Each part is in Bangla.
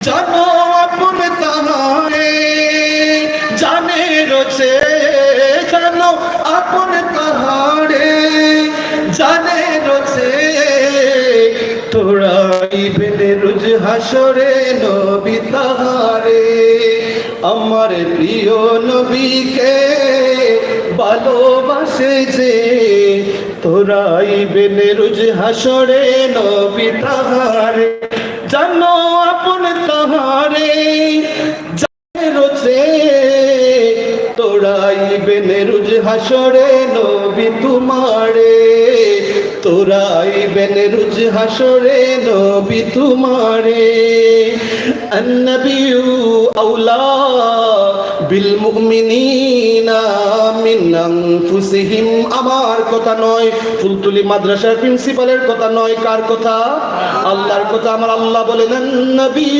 জানো আপন তাহারে জানে রোছে, জানো আপন তাহারে জানে রোছে, তোরাইবেন রোজ হাসরে নবী তাহারে। আমার প্রিয় নবীকে ভালোবাসে যে, তোরাইবেন রোজ হাসরে নবী তাহারে। জানো আপন তাহারে জানে রোছে, তোরাইবেন রোজ হাসরে নবী তোমারে, তোরাইবেন রোজ হাসরে নবী তোমারে। النبي أولى بالمؤمنين من أنفسهم। আমার কথা নয়, ফুলতুলি মাদ্রাসার প্রিন্সিপালের কথা নয়, কার কথা? আল্লাহর কথা। আমার আল্লাহ বলেন النبي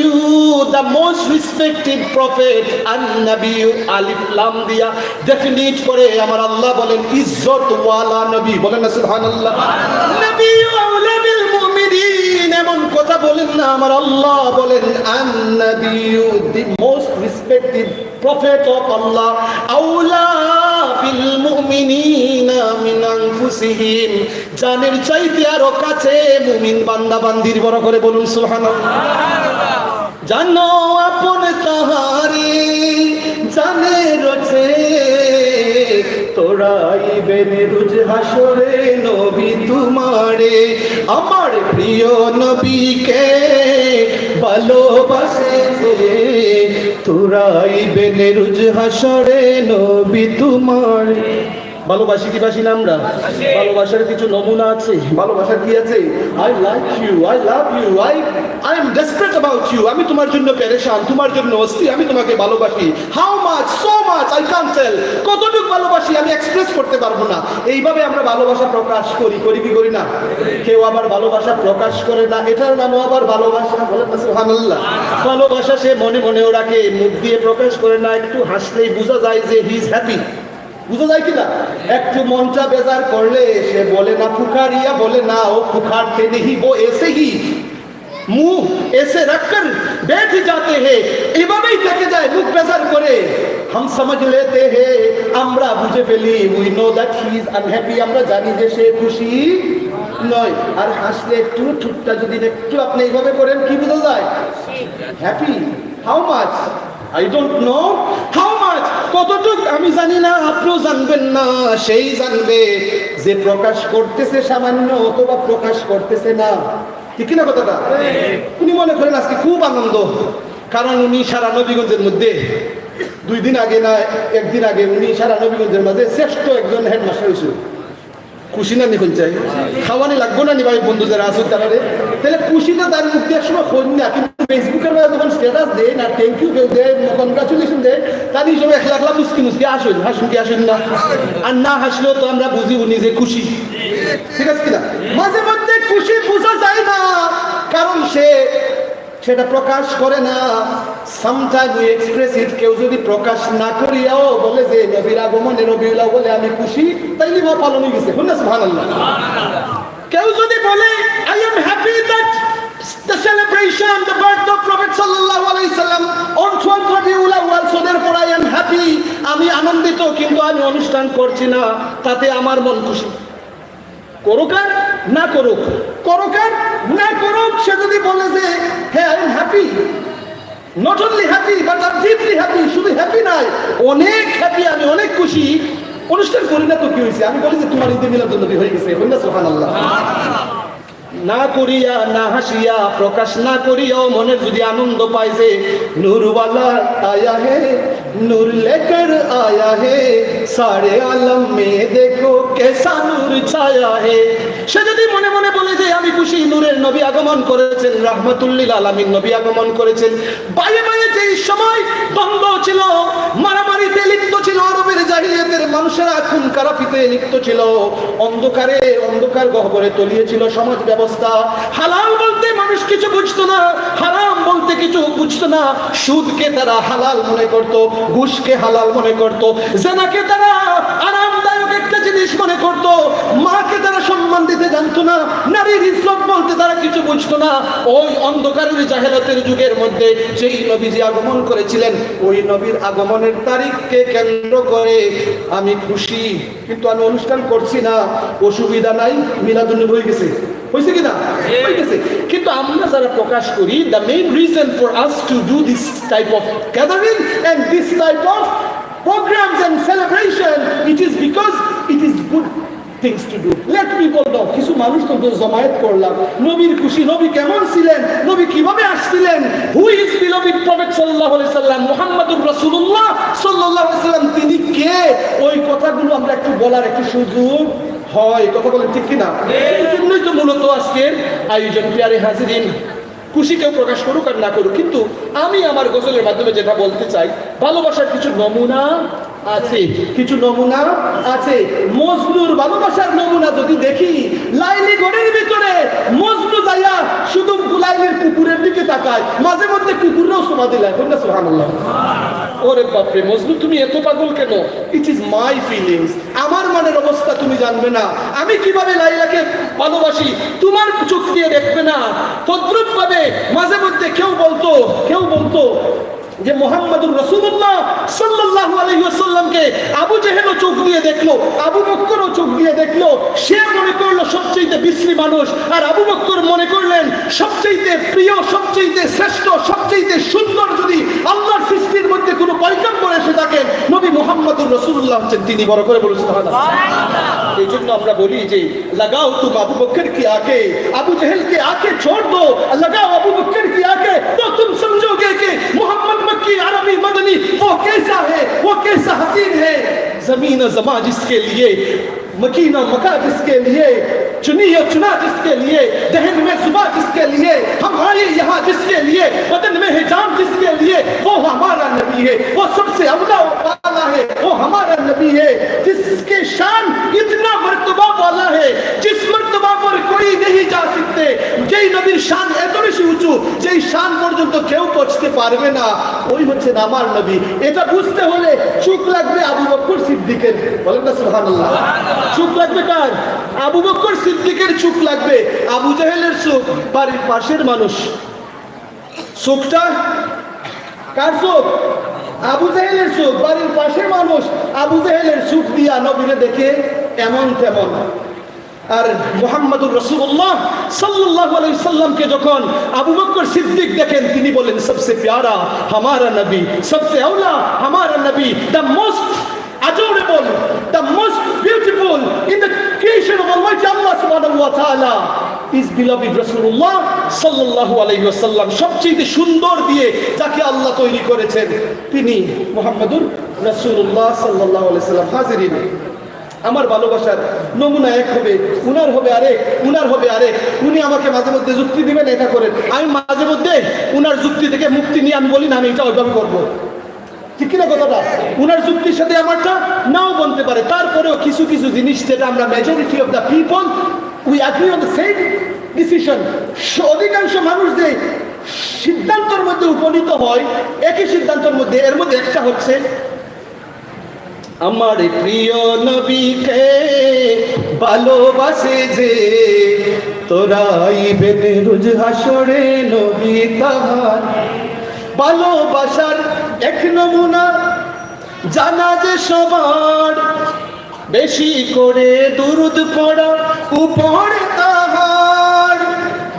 the most respected prophet। النبي আলিফ লাম দিয়া ডেফিনিট করে আমার আল্লাহ বলেন ইজ্জত ওয়ালা নবী। বলেন না সুবহানাল্লাহ। নবী আউলা বিল মুমিনিন, এমন কথা বলেন না, আমার আল্লাহ বলেন আন-নাবিয়্যু the most respected prophet of Allah, আউলা বিল মুমিনিনা মিন আনফুসিহিম, জানের চাইতে আরো কাছে মুমিন বান্দা বান্দির। বড় করে বলুন সুবহানাল্লাহ। জানো আপন তাহারে জানে রোছে, তোরাইবেন রোজ হাসরে নবী তোমারে। আমার প্রিয় নবীকে ভালোবাসে যে, তোরাইবেন রোজ হাসরে নবী তোমারে। ভালোবাসি কি বাসি না আমরা? ভালোবাসার কিছু নমুনা আছে। ভালোবাসার কি আছে? I like you, I love you, I am desperate about you. আমি তোমার জন্য পেরেশান, তোমার জন্য অস্থির, আমি তোমাকে ভালোবাসি। How much, so much, I can tell. কতটুকু ভালোবাসি আমি এক্সপ্রেস করতে পারবো না। এইভাবে আমরা ভালোবাসা প্রকাশ করি, করি কি করি না? কেউ আবার ভালোবাসা প্রকাশ করে না, এটার নামও আবার ভালোবাসা। বলেন না সুবহানাল্লাহ। ভালোবাসা সে মনে মনেও রাখে, মুখ দিয়ে প্রকাশ করে না। একটু হাসলেই বোঝা যায় যে হি ইজ হ্যাপি। বুঝা যায় কিনা? একটু মনটা বেজার করলে সে বলে না ফুকারিয়া, বলে না ও ফুকারতে নেহি, ও এসে হি মুহ এসে রাখকর बैठ जाते हैं। এভাবেই থেকে যায় মুখ বেজার করে। हम समझ लेते हैं, আমরা বুঝে ফেলি, we know that he is unhappy, আমরা জানি যে সে খুশি নয়। আর হাসলে একটু ঠুটটা যদি একটু আপনি এইভাবে করেন, কি বোঝা যায়? Happy. How much I don't know how much, কতটুক আমি জানি না, আপনিও জানবেন না। সেই জানবে যে প্রকাশ করতেছে সামান্য অথবা প্রকাশ করতেছে না। ঠিক না কথাটা? উনি মনে করেন আজকে খুব আনন্দ, কারণ উনি সারা নবীগঞ্জের মধ্যে 2 দিন আগে না 1 দিন আগে উনি সারা নবীগঞ্জের মাঝে শ্রেষ্ঠ একজন হেডমাস্টার হয়েছিল। খুশি না নিখন চাই? খাওয়ানি লাগবো না নি ভাই বন্ধু যারা আসুক তাহলে? তাহলে খুশিটা তার মুক্তি এক সময় হন না, কিন্তু ফেসবুকের মাঝে যখন স্ট্যাটাস দেয় না, থ্যাংক ইউ কেউ দেয়, কনগ্রাচুলেশন দেয়, তার হিসেবে একলা মুসকি মুসকি আসুন, হাসুন কি আসুন না? আর না হাসলেও তো আমরা বুঝি উনি যে খুশি। ঠিক আছে কিনা? মাঝে মধ্যে খুশি বোঝা যায় না, কারণ সে সেটা প্রকাশ করে না। সামটাইম উই এক্সপ্রেস ইট। কেউ যদি প্রকাশ না করিয়াও বলে যে নবীর আগমনে নবীউল্লাহ বলে আমি খুশি, তাইলে মা পালন হয়ে গেছে। শুননা সুবহানাল্লাহ। কেউ যদি বলে I am happy that the celebration the birth of prophet sallallahu alaihi wasallam on 12th Rabiul Awwal, so therefore I am happy, আমি আনন্দিত, কিন্তু আমি অনুষ্ঠান করছি না, তাতে আমার মন খুশি। করুক আর না করুক, করুক আর না করুক, সে যদি বলে যে হ্যাঁ I am happy, not only happy but I am deeply happy, শুধু হ্যাপি নাই অনেক হ্যাপি, আমি অনেক খুশি, অনুষ্ঠান করি না তো কি হয়েছে? আমি বলি যে তোমার ঈদে মিলাদুন নবী হয়ে গেছে। সুবহানাল্লাহ। না করিয়া না হাসিয়া প্রকাশ না করিয়াও মনের যদি আনন্দ পায় যে নূরওয়ালা আয়া হে, নূর লেকর আয়া হে, সারে আলম মে দেখো কেসা নূর ছায়া হে, সে যদি মনে মনে বলে যে আমি খুশি, নূরের নবী আগমন করেছেন, রাহমাতুল্লিল আলামিন নবী আগমন করেছেন। বাইরে বাইরে যে সময় দ্বন্দ্ব ছিল, মারামারিতে লিপ্ত ছিল, আরবের জাহিলিয়াতের মানুষেরা খুন খারাপিতে লিপ্ত ছিল, অন্ধকারে অন্ধকার গহ্বরে তলিয়েছিল সমাজ ব্যবস্থা। হালাল বলতে মানুষ কিছু বুঝতো না, হারাম বলতে কিছু বুঝতো না। সুদকে তারা হালাল মনে করত, ঘুষকে হালাল মনে করত, জেনাকে তারা আরামদায়ক একটা জিনিস জিনিস মনে করত। মাকে তারা সম্মান দিতে জানতো না, নারীর ইজ্জত বলতে তারা কিছু বুঝতো না। ওই অন্ধকারের জাহেলাতের যুগের মধ্যে সেই নবীজি আগমন করেছিলেন, ওই নবীর আগমনের তারিখকে কেন্দ্র করে আমি খুশি, কিন্তু আমি অনুষ্ঠান করছি না, অসুবিধা নাই, মিলাদুন্নবী হয়ে গেছে, হয়েছে কিনা? হয়ে গেছে। কিন্তু আমরা যারা প্রকাশ করি, the main reason for us to do this type of gathering and this type of programs and celebration, it is because it is good things to do. Let people know. কিছু মানুষ তো জমায়েত করলাম, নবীর খুশি, নবী কেমন ছিলেন, নবী কিভাবে আসছিলেন, who is beloved prophet sallallahu alaihi wasallam, মুহাম্মাদুর রাসূলুল্লাহ sallallahu alaihi wasallam, তিনি কে, ওই কথাগুলো আমরা একটু বলার একটু সুযোগ হয়। কথা বলেন ঠিক কিনা? এই জন্যই তো মূলত আজকের আয়োজন। প্রিয় হাজিরিন, খুশি কেউ প্রকাশ করুক আর না করুক, কিন্তু আমি আমার গজলের মাধ্যমে যেটা বলতে চাই, ভালোবাসার কিছু নমুনা আছে, কিছু নমুনা আছে। মজনুর ভালোবাসার নমুনা যদি দেখি, লাইলি ঘরের ভিতরে মজনু যাইয়া শুধু লাইলির কুকুরের দিকে তাকায়, মাঝে মধ্যে কুকুররাও শোভা দিলায়। সুবহানাল্লাহ। ওরে বাপরে মজনু, তুমি এত পাগল কেন? ইট ইজ মাই ফিলিংস, আমার মনের অবস্থা তুমি জানবে না, আমি কিভাবে লাইলাকে ভালোবাসি তোমার চোখ দিয়ে দেখবে না। তদ্রুপ ভাবে মাঝে মধ্যে কেউ বলতো যে মুহাম্মাদুর রাসূলুল্লাহ সাল্লাল্লাহু আলাইহি ওয়াসাল্লামকে আবু জেহেলও চোখ দিয়ে দেখলো, আবু বকরও চোখ দিয়ে দেখলো, সে মনে করলো সবচেয়ে বিশ্রী মানুষ, আর আবু বকর মনে করলেন সবচেয়ে প্রিয়, সবচেয়ে শ্রেষ্ঠ, সবচেয়ে সুন্দর যদি আল্লাহর সৃষ্টির মধ্যে কোনো পয়গম্বর এসে থাকেন, নবী মুহাম্মাদুর রাসূলুল্লাহ হচ্ছেন তিনি। বড় করে বলুন সুবহানাল্লাহ। এই জন্য আমরা বলি যে লাগাও তুম আবু বকর কি আঁকে, আবু জেহেল কে আঁকে ছোড় দো, লাগাও আবু বকর কি আঁকে, তো তুম समझोगे कि मोहम्मद मक्की अरबी मदनी वो कैसा है, वो कैसा हसीन है। जमीन और ज़मा जिसके लिए, मकीन और मका जिसके लिए, चुनी और चुना जिसके लिए, दहन में सुबह जिसके लिए, हम आए यहाँ जिसके लिए, बदन में है जान जिसके लिए, वो हमारा नबी है, वो सबसे अवला वाला है, वो हमारा नबी है, जिसके शान इतना मर्तबा वाला है, जिस मर्तबा पर कोई नहीं जा सकते। যেই নবীর শান এত বেশি উঁচু, যেই শান পর্যন্ত কেউ পৌঁছতে পারবে না, ওই হচ্ছেন আমার নবী। এটা বুঝতে হলে চোখ লাগবে আবু বকর সিদ্দিকের। বলেন না সুবহানাল্লাহ। চোখ লাগবে কার? আবু বকর সিদ্দিকের চোখ লাগবে। আবু জাহেলের চোখ বাড়ির পাশের মানুষ, চোখটা কার চোখ? আবু জাহেলের চোখ বাড়ির পাশের মানুষ। আবু জাহেলের চোখ দিয়া নবীরে দেখে এমন তেমন। আর মুহাম্মাদুর রাসূলুল্লাহ সাল্লাল্লাহু আলাইহি সাল্লামকে যখন আবু বকর সিদ্দিক দেখেন, তিনি বলেন সবসে প্যারা হামারা নবী, সবসে আওলা হামারা নবী, the most adorable, the most beautiful in the creation of Almighty Allah subhanahu wa ta'ala is beloved Rasulullah sallallahu alayhi wa sallam. সবচেয়ে সুন্দর দিয়ে যাকে আল্লাহ তৈরি করেছেন তিনি মুহাম্মাদুর রাসূলুল্লাহ সাল্লাল্লাহু আলাইহি সাল্লাম। হাজিরিন, আমার ভালোবাসার নমুনা এক হবে, উনার হবে আরেক, উনার হবে আরেক। উনি আমাকে মাঝে মধ্যে যুক্তি দিবেন, এটা করেন, আমি মাঝে মধ্যে উনার যুক্তি থেকে মুক্তি নিয়ে আমি বলি না আমি এটা ওইভাবে করবো, ঠিক কিনা কথাটা? উনার যুক্তির সাথে আমারটা নাও বলতে পারে, তারপরেও কিছু কিছু জিনিস যেটা আমরা majority of the people we agri on the same decision, অধিকাংশ মানুষ যে সিদ্ধান্তের মধ্যে উপনীত হয় একই সিদ্ধান্তের মধ্যে, এর মধ্যে একটা হচ্ছে আমার প্রিয় নবীকে ভালোবাসে যে, তোরাই বেনে রোজ হাসরে নবী তাহার। ভালোবাসার এক নমুনা জানা যে সবার, বেশি করে দুরুদ পড়া উপরে তাহার।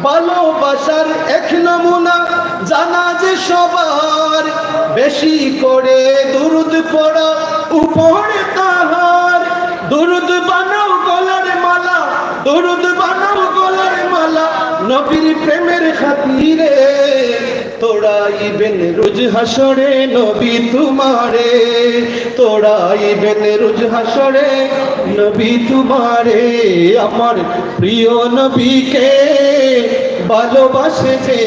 ভালোবাসার এক নমুনা জানা যে সবার, বেশি করে দুরুদ পড়া উপরে তাহার। দুরুদ বানাও গলার মালা, দুরুদ বানাও গলার মালা, নবীর প্রেমের খাতিরে তোড়াইবেন রোজ হাসরে নবী তোমারে, তোড়াইবেন রোজ হাসরে নবী তোমারে। আমার প্রিয় নবীকে ভালোবাসে যে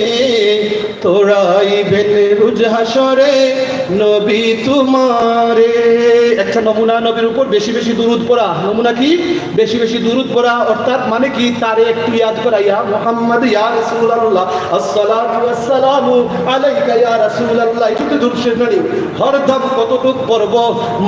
তোরাইবেন রোজ হাসরে নবী তোমারে। একটা নমুনা নবীর উপর বেশি বেশি দুরূদ পড়া। নমুনা কি? বেশি বেশি দুরূদ পড়া, অর্থাৎ মানে কি তারে একটু ইয়াদ করা। ইয়া মুহাম্মদ ইয়া রাসূলুল্লাহ আসসালাতু ওয়াসসালামু আলাইকা ইয়া রাসূলুল্লাহ। এটা তো দুরূদ শরীফ নয়। হরদম কতটুক পড়ব?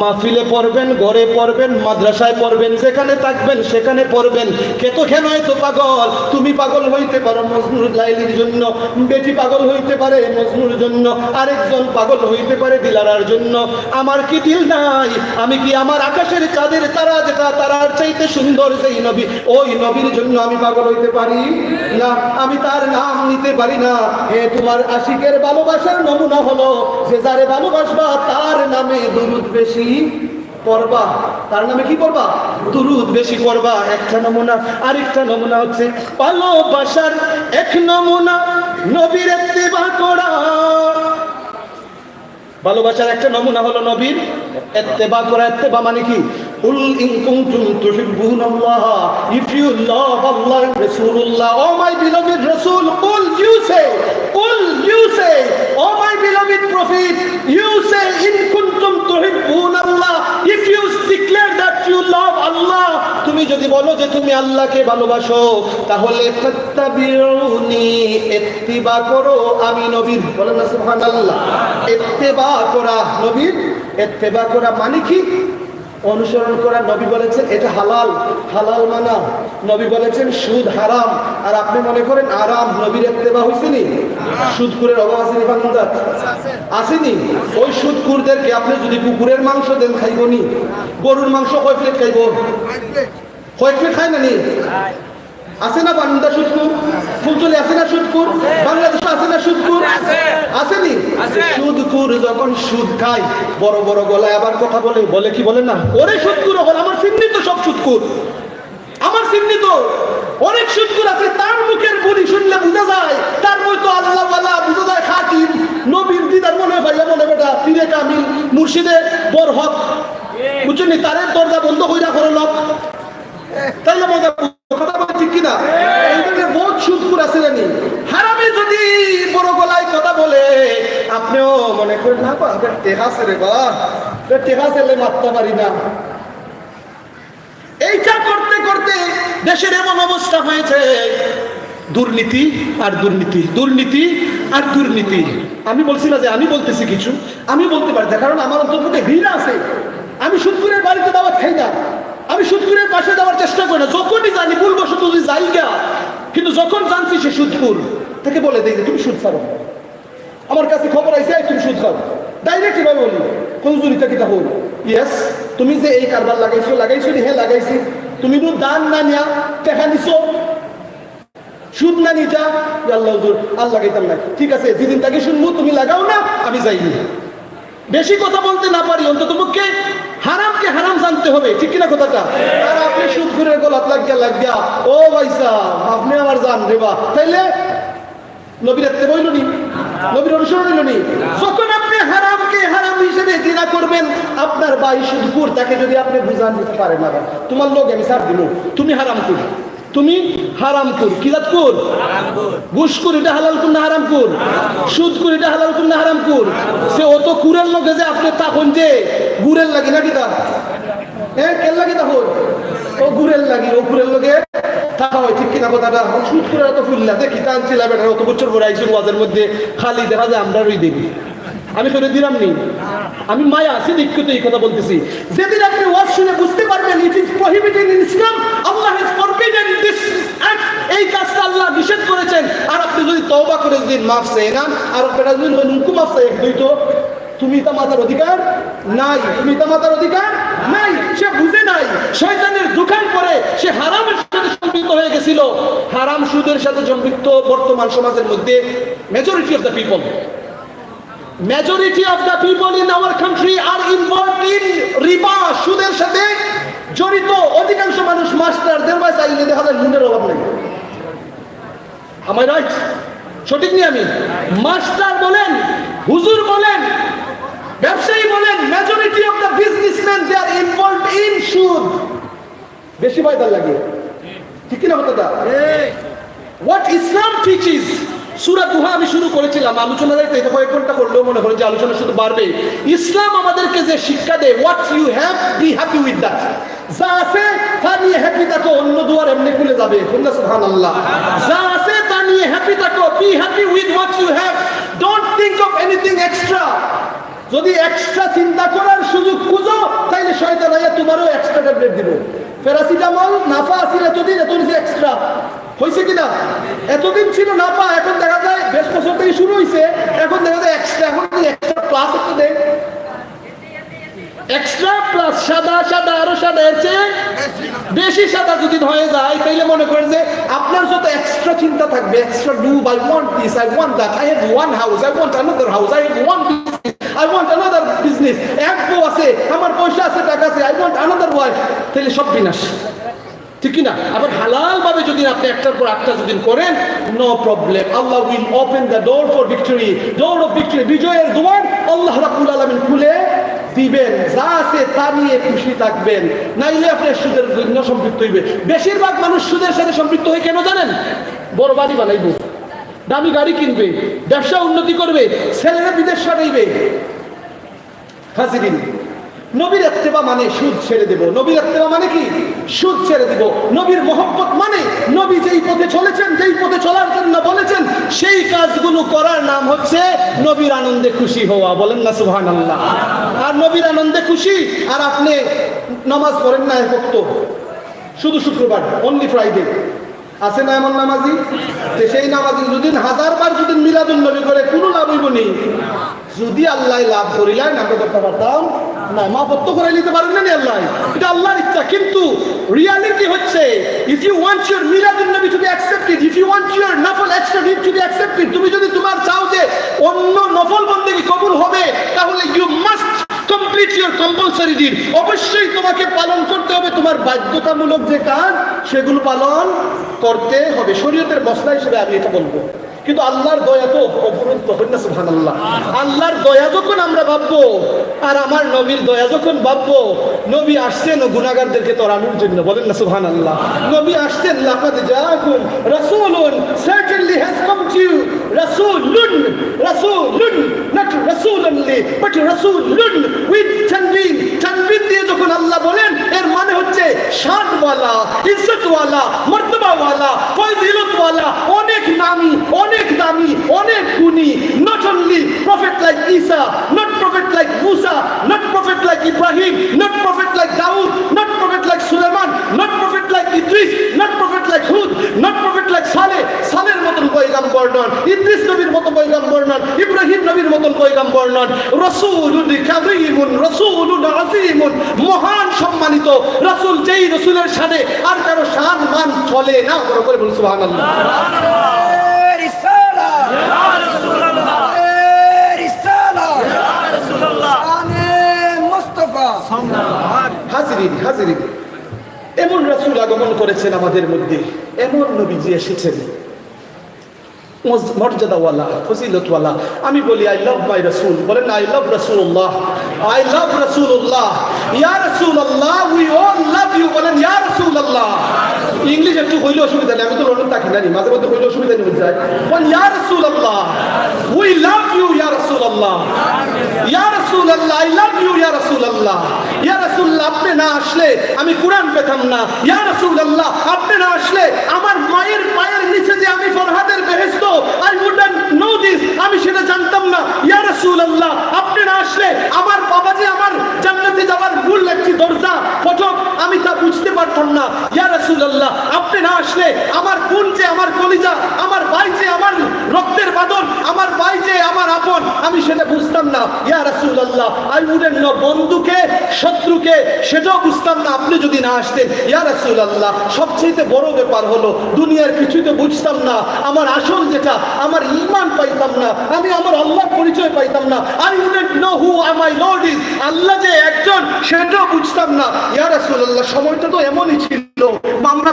মাহফিলে পড়বেন, ঘরে পড়বেন, মাদ্রাসায় পড়বেন, যেখানে থাকবেন সেখানে পড়বেন। কে তো কেন এত পাগল? তুমি পাগল হইতে পারো মজনুর লাইলির জন্য, বেটি পাগল হইতে পারে মজনুর জন্য, আরেকজন পাগল হইতে পারে দিলারার জন্য। আমার কি দিল নাই? আমি কি আমার আকাশের চাঁদের তারা যেটা তারার চাইতে সুন্দর যেই নবী, ওই নবীর জন্য আমি পাগল হইতে পারি না? আমি তার নাম নিতে পারি না? এ তোমার আশিকের ভালোবাসার নমুনা হলো যে যারে ভালোবাসবা তার নামে দুরূদ বেশি পড়বা। তার নামে কি করবা? দুরূদ বেশি পড়বা। একটা নমুনা। আরেকটা নমুনা হচ্ছে ভালোবাসার এক নমুনা নবীর ইত্তেবা করা। ভালোবাসার একটা নমুনা হলো নবীর ইত্তেবা করা। ইত্তেবা মানে কি? কুল ইন কুনতুম তুহিব্বুনাল্লাহ, if you love Allah and Rasulullah, oh my beloved Rasul, qul you say, oh my beloved Prophet, you say in kuntum tuhibbunallah, if you declare that you love Allah, তুমি যদি বলো যে তুমি আল্লাহকে ভালোবাসো, তাহলে ফাত্তাবিউনি, ইত্তিবা করো আমি নবীর। বলেন না সুবহানাল্লাহ। ইত্তিবা করা, নবীর ইত্তিবা করা মানে কি? অনুসরণ করা। নবী বলেছেন এটা হালাল, হালাল মানা। নবী বলেছেন সুদ হারাম, আর আপনি মনে করেন আরাম। নবীর ইত্তেবা হইছেনি? সুদখোরের অভাব আসেনি? বাংলাদেশ আসেনি? ওই সুদখোরদেরকে আপনি যদি কুকুরের মাংস দেন খাইব নি? গরুর মাংস কয় প্লেট খাইব? কয় প্লেট খায় না নি? আছে না বান্দা সুদখোর? ফুলতলি আছে না সুদখোর? বাংলাদেশে আছে না সুদখোর? আসেনি? সুদখোর যখন সুদ খায় বড় বড় গলায় আবার কথা বলে, বলে কি বলে না? ওরে সুদখোর হল আমার চিহ্নিত সব সুদখোর, আমার চিহ্নিত অনেক সুদখোর আছে। তার মুখের বলি শুনলে বোঝা যায় তার বই তো আল্লাহ ওয়ালা, বোঝা যায় খাতিব, নবীর দিদার মনে ভাইয়া মনে বেটা, পীরে কামিল, মুর্শিদের বরহক, বুঝছেন? তারে দরজা বন্ধ কইরা করে লোক, তাই না? মজা কথা বলে ঠিক কিনা? এইভাবে বহুত সুদখোর আছে জানি। হারামে যদি বড় গলায় কথা বলে আপনিও মনে করেন না বা টেকা ছেড়ে বা টেকা ছেলে মারতে পারি না। এইটা করতে করতে দেশের এমন অবস্থা হয়েছে, দুর্নীতি আর দুর্নীতি, দুর্নীতি আর দুর্নীতি। আমি বলছি না যে আমি বলতেছি কিছু, আমি বলতে পারি না, কারণ আমার অন্তর্ভুক্ত ঘৃণা আছে। আমি সুদখোরের বাড়িতে দাওয়াত খাই না, আমি সুদখোরের পাশে যাওয়ার চেষ্টা করি না। যখনই জানি ভুলবশত যদি যাই গা, কিন্তু যখন জানছি সে সুদখোর, তাকে বলে দেই যে তুমি সুদ ছাড়ো। আমার কাছে খবর আইছে তুমি সুদ খাও, ডাইরেক্ট কিভাবে বলি কঞ্জুরিটা কিটা হল। ইয়েস, তুমি যে এই কারবার লাগাইছো নি? হ্যাঁ লাগাইছি। তুমি তো দান না নিয়া টাকা নিছো, সুদ না নিটা আল্লাহ হুজুর আল্লাহ লাগাইতাম না। ঠিক আছে, যেদিন তাকে শুনবো তুমি লাগাও না, আমি যাইনি। বেশি কথা বলতে না পারি, অন্তত পক্ষে হারামকে হারাম জানতে হবে, ঠিক কিনা কথাটা? আর আপনি সুদখোরের গলাত লাগিয়া ও ভাইসা আপনি আমার জান রেবা, তাইলে নবীর ইত্তেবা হইল নি? নবীর অনুসরণ হইল নি? যখন আপনি হারামকে হারাম হিসেবে ঘৃণা করবেন, আপনার ভাই সুদখোর, তাকে যদি আপনি বুঝান দিতে পারেন না, তোমার লোক আমি ছাড় দিল, তুমি হারাম কর, তুমি হারাম কর। কি জাত কর? ঘুষ কর, এটা হালাল কর না হারাম কর? সুদ কর, এটা হালাল কর না হারাম কর? সে অত কুরের লোকে যে আপনি তখন যে গুড়ের লাগি নাকি তা? হ্যাঁ, কেন লাগি তখন? ও গুড়ের লাগি, ও গুড়ের লোকে থাকা হয়, ঠিক কিনা কথাটা? সুদ করে এত ফুললা দেখি তা আনছিল অত বছর পরে আইসুর ওয়াজের মধ্যে খালি দেখা যায় আমরা ওই দেখি। আমি ফেরত দিলাম নি, আমি মায়া আছি দীক্ষিত এই কথা বলতেছি। যেদিন আপনি ওয়াজ শুনে বুঝতে পারবেন it is prohibited in Islam, Allah is forbidden this act, এই কাজটা আল্লাহ নিষেধ করেছেন, আর আপনি যদি তওবা করে যদি মাফ চাই না, আর আপনারা যদি নুনকু মাফ চাই, দুই তো তুমি তা মাতার অধিকার নাই, তুমি তা মাতার অধিকার নাই। সে বুঝে নাই, শয়তানের দোকান করে সে হারামের সাথে সম্পৃক্ত হয়ে গেছিল। হারাম সুদের সাথে সম্পৃক্ত বর্তমান সমাজের মধ্যে majority of the people, majority of the people in our country are involved in riba, সুদের সাথে জড়িত। অধিকাংশ মানুষ মাস্টারদের বা চাইলে দেখা যায় নুনের অভাব নেই। Am I right? সঠিক নি? আমি মাস্টার বলেন, হুজুর বলেন, ব্যবসায়ী বলেন, majority of the businessmen they are involved in সুদ। বেশি ফায়দা লাগে, ঠিক কিনা কথাটা? What Islam teaches, সূরা দুহা আমি শুরু করেছিলাম, আলোচনা যাইতে এটা কয়েক ঘন্টা করলেও মনে করেন যে আলোচনা শুধু বাড়বে। ইসলাম আমাদেরকে যে শিক্ষা দেয়, what you have be happy with that. যা আছে তা নিয়ে হ্যাপি থাকো, অন্য দুয়ার এমনি খুলে যাবে। সুবহানাল্লাহ। যা আছে তা নিয়ে হ্যাপি থাকো, be happy with what you have, don't think of anything extra. যদি এক্সট্রা চিন্তা করার সুযোগ খুঁজো তাইলে শয়তান আইয়া তোমারও এক্সট্রা ট্যাবলেট দিব। প্যারাসিটামল নাফা আছিল এতদিন, এতদিন এক্সট্রা হয়েছে কিনা? এতদিন ছিল নাফা, এখন দেখা যায় বেশ বছর থেকে শুরু হয়েছে, এখন দেখা যায় এক্সট্রা, এখন এক্সট্রা প্লাস একটু দেয়, এক্সট্রা প্লাস সাদা, সাদা আরো সাদা, এর চেয়ে বেশি সাদা যদি হয়ে যায় তাইলে মনে করেন যে আপনার যত এক্সট্রা চিন্তা থাকবে, extra do, I want this, I want that, I have one house, I want another house, I have one I want another business, এক বউ আছে, আমার পয়সা আছে, টাকা আছে, I want another wife, তাহলে সব বিনাশ, ঠিক কি না? আবার হালাল ভাবে যদি আপনি একটার পর একটা যদি করেন, no problem, Allah will open the door for victory, door of victory, বিজয়ের দুয়ার আল্লাহ রাব্বুল আলামিন খুলে দিবেন। যা আছে তা নিয়ে খুশি থাকবেন, নাইলে আপনি সুদের জন্য সম্পৃক্ত হইবে। বেশিরভাগ মানুষ সুদের সাথে সম্পৃক্ত হয়ে কেন জানেন? বড় বাড়ি বানাইবো, দামি গাড়ি কিনবে, ব্যবসা উন্নতি করবে, ছেলেরা বিদেশ পাঠাইবে। হাজিরিন, নবীর ইত্তেবা মানে সুদ ছেড়ে দেব। নবীর ইত্তেবা মানে কি? সুদ ছেড়ে দেব। নবীর মহব্বত মানে নবী যেই পথে চলেছেন, যেই পথে চলার জন্য বলেছেন, সেই কাজগুলো করার নাম হচ্ছে নবীর আনন্দে খুশি হওয়া। বলেন না সুবহানাল্লাহ। আর নবীর আনন্দে খুশি, আর আপনি নামাজ পড়েন না এক ওয়াক্ত, শুধু শুক্রবার, অনলি ফ্রাইডে, আছে না এমন নামাজি? সেই নামাজি যদি 1000 বার যদি মিলাদুন নবী করে কোনো লাভ হইব নি? যদি আল্লাহ লাভ করিলেন আমরা করতে পারতাম না, মা পত্ত করে নিতে পারেন না আল্লাহ, এটা আল্লাহর ইচ্ছা। কিন্তু রিয়ালিটি হচ্ছে, if you want your Miladun Nabi to be accepted, if you want your নফল extra deed to be accepted, তুমি যদি তোমার চাও যে অন্য নফল বন্দেগী কবুল হবে, তাহলে you must complete your compulsory deed. অবশ্যই তোমাকে পালন করতে হবে তোমার বাধ্যতামূলক যে কাজ, সেগুলো পালন করতে হবে। শরীয়তের মসলা হিসেবে আমি এটা বলবো। কিন্তু আল্লাহর দয়া তো অপরন্ত, সুবহানাল্লাহ। আল্লাহর দয়া যখন আমরা ভাববো, আর আমার নবীর দয়া যখন ভাববো, নবী আসছেন গুনাহগারদেরকে তরানোর জন্য। বলেন না সুবহানাল্লাহ। নবী আসছেন, লাকাদ জাআকুম রাসূলুন, certainly has come to you, রাসূলুন, রাসূলুন, নট রাসূলুল্লি বাট রাসূলুন উইথ তানবিন। তানবিন দিয়ে যখন আল্লাহ বলেন, এর মানে হচ্ছে শানওয়ালা, ইজ্জতওয়ালা, মর্তবাওয়ালা, ফজিলতওয়ালা, অনেক নামী, অনেক দামি, অনেক গুণী। not only prophet like Isa, not prophet like Musa, not prophet like Ibrahim, not prophet like Daud, not prophet like Sulaiman, not prophet like Idris, not prophet like Hud, not prophet like Saleh, Salehর মতন পয়গম্বর নন, ইদ্রিস নবীর মতো পয়গম্বর নন, ইব্রাহিম নবীর মতন পয়গম্বর নন। রাসূলুন কারীমুন, রাসূলুন আযীমুন, মহান সম্মানিত রাসূল, যেই রাসূলের সাথে আর কারো শান মান চলে না। বড় করে বলুন সুবহানাল্লাহ। হাজিরিন, হাজিরিন, এমন রাসূল আগমন করেছেন আমাদের মধ্যে, এমন নবীজি এসেছেন মর্যাদাওয়ালা, ফজিলতওয়ালা। আমি বলি আই লাভ মাই রাসূল। বলেন আই লাভ রাসূলুল্লাহ, আই লাভ রাসূলুল্লাহ, ইয়া রাসূলুল্লাহ, উই অল লাভ ইউ। বলেন ইয়া রাসূলুল্লাহ। ইংলিশ একটু হইলে অসুবিধা নেই, আমি তো লন্ডন থাকি না, মাঝে মধ্যে হইলে অসুবিধা নেই, বুঝতে বল ইয়া রাসূলুল্লাহ, উই লাভ ইউ ইয়া রাসূলুল্লাহ, ইয়া রাসূলুল্লাহ, আই লাভ ইউ ইয়া রাসূলুল্লাহ। ইয়া রাসূলুল্লাহ, আপনি না আসলে আমি কুরআন পেতাম না। ইয়া রাসূলুল্লাহ, আপনি না আসলে আমার মায়ের পায়ের নিচে যে আমি ফরহাদের বেহেশত, I wouldn't know this, আমি সেটা জানতাম না। ইয়া রাসূলুল্লাহ, আপনি না আসলে আমার বাবা যে আমার জান্নাতে যাওয়ার মূল একটি দরজা ফটক, আমি তা বুঝতে পারতাম না। ইয়া রাসূলুল্লাহ, আপনি না আসলে আমার বোন যে আমার কলিজা, আমার ভাই যে আমার রক্তের বাঁধন, আমার ভাই যে আমার আপন, আমি সেটা বুঝতাম না। ইয়া রাসূলুল্লাহ, I wouldn't know বন্ধুকে শত্রুকে সেটাও বুঝতাম না আপনি যদি না আসতেন। ইয়া রাসূলুল্লাহ, সবচেয়ে বড় ব্যাপার হলো দুনিয়ার কিছুই তো বুঝতাম না, আমার আসল যেটা আমার ঈমান পাইতাম না, আমি আমার আল্লাহর পরিচয় পাইতাম না। I wouldn't know who my Lord is, আল্লাহ যে একজন সেটাও বুঝতাম না। ইয়া রাসূলুল্লাহ, সময়টা তো এমনই ছিল। আমরা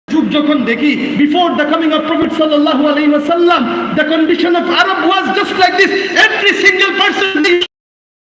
যুগ যখন দেখি, before the coming of prophet সাল্লাল্লাহু আলাইহি ওয়াসাল্লাম, the condition of Arab was just like this. Every single person